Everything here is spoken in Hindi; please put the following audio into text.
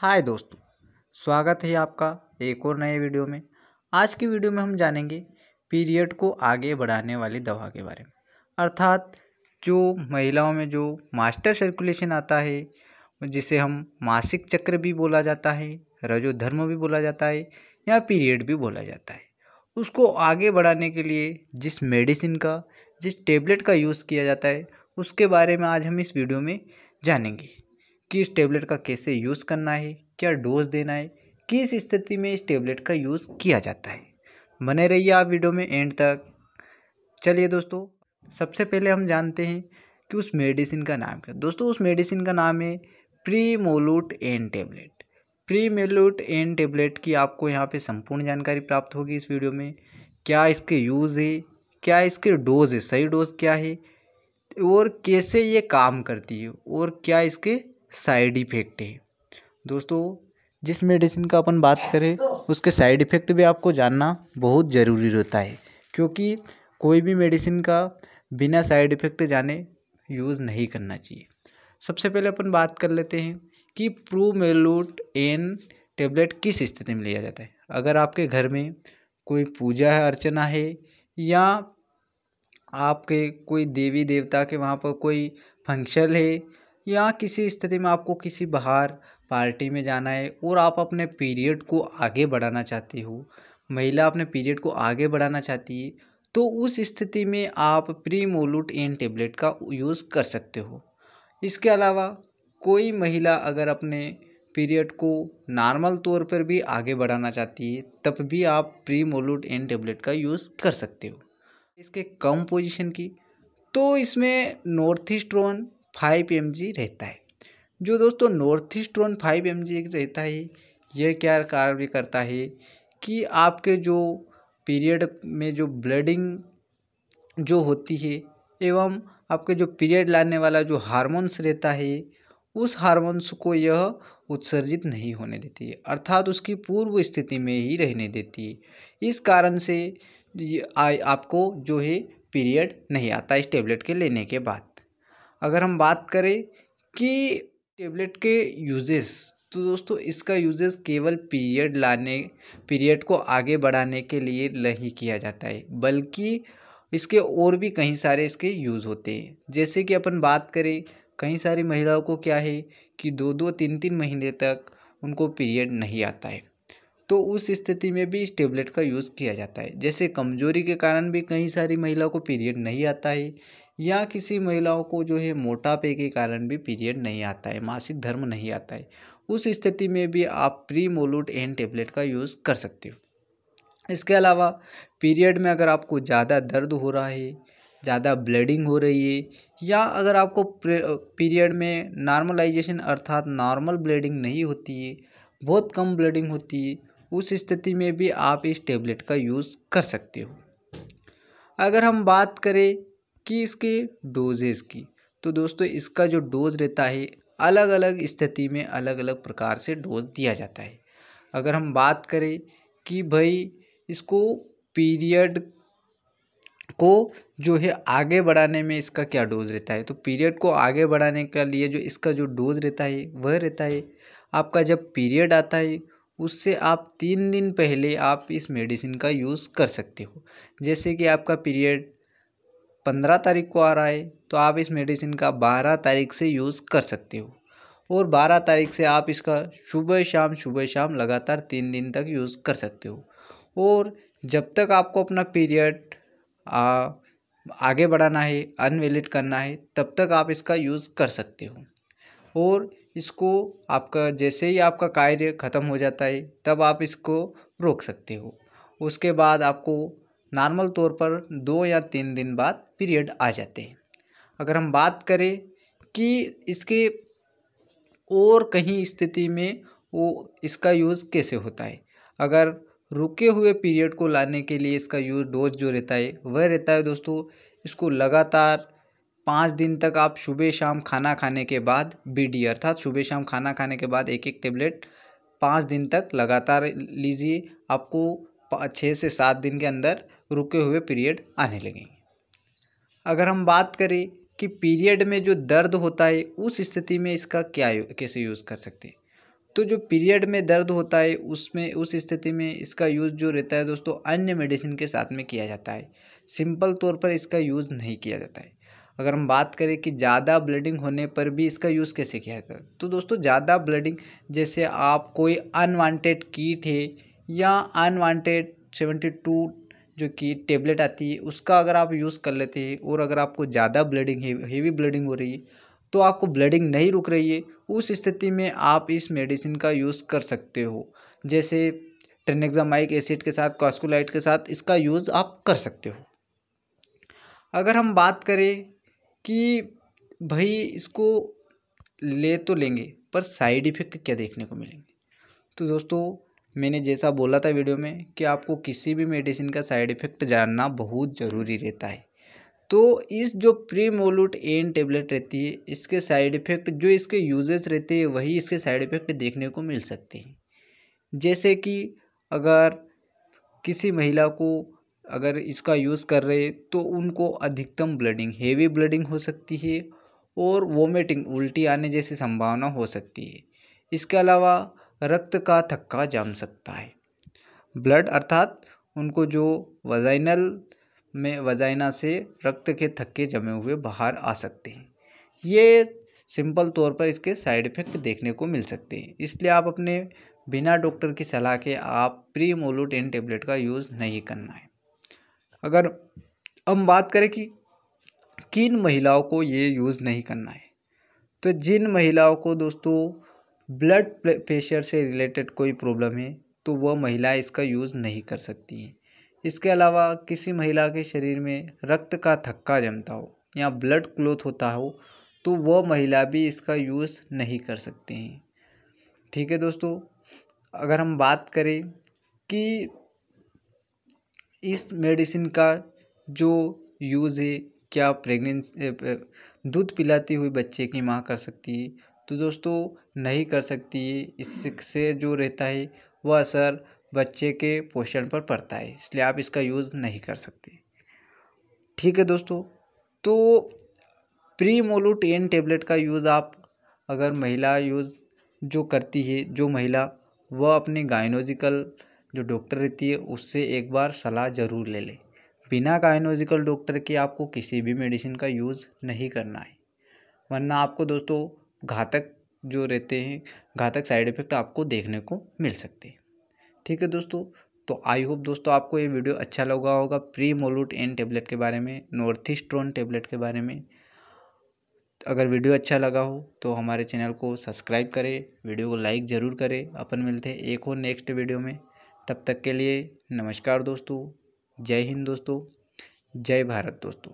हाय दोस्तों, स्वागत है आपका एक और नए वीडियो में। आज की वीडियो में हम जानेंगे पीरियड को आगे बढ़ाने वाली दवा के बारे में। अर्थात जो महिलाओं में जो मास्टर सर्कुलेशन आता है, जिसे हम मासिक चक्र भी बोला जाता है, रजोधर्म भी बोला जाता है या पीरियड भी बोला जाता है, उसको आगे बढ़ाने के लिए जिस मेडिसिन का, जिस टेबलेट का यूज़ किया जाता है, उसके बारे में आज हम इस वीडियो में जानेंगे कि इस टेबलेट का कैसे यूज़ करना है, क्या डोज देना है, किस स्थिति में इस टेबलेट का यूज़ किया जाता है। बने रहिए आप वीडियो में एंड तक। चलिए दोस्तों, सबसे पहले हम जानते हैं कि उस मेडिसिन का नाम क्या। दोस्तों, उस मेडिसिन का नाम है प्रीमोलूट एन टेबलेट। प्रीमोलूट एन टेबलेट की आपको यहाँ पे संपूर्ण जानकारी प्राप्त होगी इस वीडियो में। क्या इसके यूज़ है, क्या इसके डोज है, सही डोज क्या है, और कैसे ये काम करती है, और क्या इसके साइड इफ़ेक्ट है। दोस्तों, जिस मेडिसिन का अपन बात करें उसके साइड इफ़ेक्ट भी आपको जानना बहुत ज़रूरी रहता है, क्योंकि कोई भी मेडिसिन का बिना साइड इफ़ेक्ट जाने यूज़ नहीं करना चाहिए। सबसे पहले अपन बात कर लेते हैं कि प्रीमोलूट एन टेबलेट किस स्थिति में लिया जाता है। अगर आपके घर में कोई पूजा अर्चना है, या आपके कोई देवी देवता के वहाँ पर कोई फंक्शन है, या किसी स्थिति में आपको किसी बाहर पार्टी में जाना है और आप अपने पीरियड को आगे बढ़ाना चाहते हो, महिला अपने पीरियड को आगे बढ़ाना चाहती है, तो उस स्थिति में आप प्रीमोलूट एन टेबलेट का यूज़ कर सकते हो। इसके अलावा कोई महिला अगर अपने पीरियड को नॉर्मल तौर पर भी आगे बढ़ाना चाहती है, तब भी आप प्रीमोलूट एन टेबलेट का यूज़ कर सकते हो। इसके कम पोजीशन की, तो इसमें नॉर्थिस्ट्रोन 5 mg रहता है। जो दोस्तों नॉर्थिस्ट्रोन 5 mg रहता है, यह क्या कार्य करता है कि आपके जो पीरियड में जो ब्लीडिंग जो होती है, एवं आपके जो पीरियड लाने वाला जो हार्मोन्स रहता है, उस हार्मोन्स को यह उत्सर्जित नहीं होने देती है, अर्थात उसकी पूर्व स्थिति में ही रहने देती है। इस कारण से आपको जो है पीरियड नहीं आता इस टेबलेट के लेने के बाद। अगर हम बात करें कि टेबलेट के यूजेस, तो दोस्तों इसका यूजेस केवल पीरियड को आगे बढ़ाने के लिए नहीं किया जाता है, बल्कि इसके और भी कई सारे इसके यूज़ होते हैं। जैसे कि अपन बात करें, कई सारी महिलाओं को क्या है कि 2-2, 3-3 महीने तक उनको पीरियड नहीं आता है, तो उस स्थिति में भी इस टेबलेट का यूज़ किया जाता है। जैसे कमजोरी के कारण भी कई सारी महिलाओं को पीरियड नहीं आता है, या किसी महिलाओं को जो है मोटापे के कारण भी पीरियड नहीं आता है, मासिक धर्म नहीं आता है, उस स्थिति में भी आप प्रीमोलूट एन टेबलेट का यूज़ कर सकते हो। इसके अलावा पीरियड में अगर आपको ज़्यादा दर्द हो रहा है, ज़्यादा ब्लीडिंग हो रही है, या अगर आपको पीरियड में नॉर्मलाइजेशन अर्थात नॉर्मल ब्लीडिंग नहीं होती है, बहुत कम ब्लीडिंग होती है, उस स्थिति में भी आप इस टेबलेट का यूज़ कर सकते हो। अगर हम बात करें कि इसके डोजेस की, तो दोस्तों इसका जो डोज रहता है, अलग अलग स्थिति में अलग अलग प्रकार से डोज दिया जाता है। अगर हम बात करें कि भाई इसको पीरियड को जो है आगे बढ़ाने में इसका क्या डोज रहता है, तो पीरियड को आगे बढ़ाने के लिए जो इसका जो डोज रहता है वह रहता है, आपका जब पीरियड आता है उससे आप 3 दिन पहले आप इस मेडिसिन का यूज़ कर सकते हो। जैसे कि आपका पीरियड 15 तारीख को आ रहा है, तो आप इस मेडिसिन का 12 तारीख से यूज़ कर सकते हो, और 12 तारीख से आप इसका सुबह शाम लगातार 3 दिन तक यूज़ कर सकते हो। और जब तक आपको अपना पीरियड आगे बढ़ाना है, अनवैलिड करना है, तब तक आप इसका यूज़ कर सकते हो। और इसको आपका जैसे ही आपका कार्य ख़त्म हो जाता है, तब आप इसको रोक सकते हो। उसके बाद आपको नॉर्मल तौर पर 2 या 3 दिन बाद पीरियड आ जाते हैं। अगर हम बात करें कि इसके और कहीं स्थिति में वो इसका यूज़ कैसे होता है, अगर रुके हुए पीरियड को लाने के लिए इसका यूज़ डोज जो रहता है वह रहता है दोस्तों, इसको लगातार 5 दिन तक आप सुबह शाम खाना खाने के बाद बीडी अर्थात सुबह शाम खाना खाने के बाद एक टेबलेट 5 दिन तक लगातार लीजिए। आपको 6 से 7 दिन के अंदर रुके हुए पीरियड आने लगेंगे। अगर हम बात करें कि पीरियड में जो दर्द होता है, उस स्थिति में इसका कैसे यूज़ कर सकते हैं, तो जो पीरियड में दर्द होता है उसमें उस स्थिति में इसका यूज़ जो रहता है दोस्तों अन्य मेडिसिन के साथ में किया जाता है, सिंपल तौर पर इसका यूज़ नहीं किया जाता है। अगर हम बात करें कि ज़्यादा ब्लीडिंग होने पर भी इसका यूज़ कैसे किया जाता है, तो दोस्तों ज़्यादा ब्लीडिंग जैसे आप कोई अनवांटेड कीट है या अनवांटेड 72 जो कि टेबलेट आती है उसका अगर आप यूज़ कर लेते हैं और अगर आपको ज़्यादा ब्लीडिंग हेवी ब्लीडिंग हो रही है, तो आपको ब्लीडिंग नहीं रुक रही है, उस स्थिति में आप इस मेडिसिन का यूज़ कर सकते हो। जैसे ट्रेनेक्सामाइक एसिड के साथ, कॉस्कोलाइड के साथ इसका यूज़ आप कर सकते हो। अगर हम बात करें कि भाई इसको ले तो लेंगे पर साइड इफ़ेक्ट क्या देखने को मिलेंगे, तो दोस्तों मैंने जैसा बोला था वीडियो में कि आपको किसी भी मेडिसिन का साइड इफ़ेक्ट जानना बहुत ज़रूरी रहता है। तो इस जो प्रीमोलूट एन टेबलेट रहती है इसके साइड इफ़ेक्ट जो इसके यूजेस रहते हैं वही इसके साइड इफ़ेक्ट देखने को मिल सकते हैं। जैसे कि अगर किसी महिला को अगर इसका यूज़ कर रहे तो उनको अधिकतम ब्लीडिंग हेवी ब्लीडिंग हो सकती है और वोमिटिंग उल्टी आने जैसी संभावना हो सकती है। इसके अलावा रक्त का थक्का जम सकता है, ब्लड अर्थात उनको जो वजाइना से रक्त के थक्के जमे हुए बाहर आ सकते हैं। ये सिंपल तौर पर इसके साइड इफ़ेक्ट देखने को मिल सकते हैं, इसलिए आप अपने बिना डॉक्टर की सलाह के आप प्रीमोलूट एन टेबलेट का यूज़ नहीं करना है। अगर हम बात करें कि किन महिलाओं को ये यूज़ नहीं करना है, तो जिन महिलाओं को दोस्तों ब्लड प्रेशर से रिलेटेड कोई प्रॉब्लम है तो वह महिला इसका यूज़ नहीं कर सकती है। इसके अलावा किसी महिला के शरीर में रक्त का थक्का जमता हो या ब्लड क्लॉट होता हो तो वह महिला भी इसका यूज़ नहीं कर सकते हैं। ठीक है दोस्तों, अगर हम बात करें कि इस मेडिसिन का जो यूज़ है क्या दूध पिलाती हुई बच्चे की माँ कर सकती है, तो दोस्तों नहीं कर सकती है। इससे जो रहता है वह असर बच्चे के पोषण पर पड़ता है, इसलिए आप इसका यूज़ नहीं कर सकते। ठीक है दोस्तों, तो प्रीमोलूट एन टेबलेट का यूज़ आप अगर महिला यूज़ जो करती है जो महिला वह अपनी गायनोलॉजिकल जो डॉक्टर रहती है उससे एक बार सलाह ज़रूर ले ले। बिना गायनोलॉजिकल डॉक्टर के आपको किसी भी मेडिसिन का यूज़ नहीं करना है, वरना आपको दोस्तों घातक जो रहते हैं घातक साइड इफ़ेक्ट आपको देखने को मिल सकते हैं। ठीक है दोस्तों, तो आई होप दोस्तों आपको ये वीडियो अच्छा लगा होगा प्रीमोलूट एन टेबलेट के बारे में, नॉर्थिस्ट्रोन टेबलेट के बारे में। अगर वीडियो अच्छा लगा हो तो हमारे चैनल को सब्सक्राइब करें, वीडियो को लाइक ज़रूर करें। अपन मिलते हैं एक और नेक्स्ट वीडियो में, तब तक के लिए नमस्कार दोस्तों, जय हिंद दोस्तों, जय भारत दोस्तों।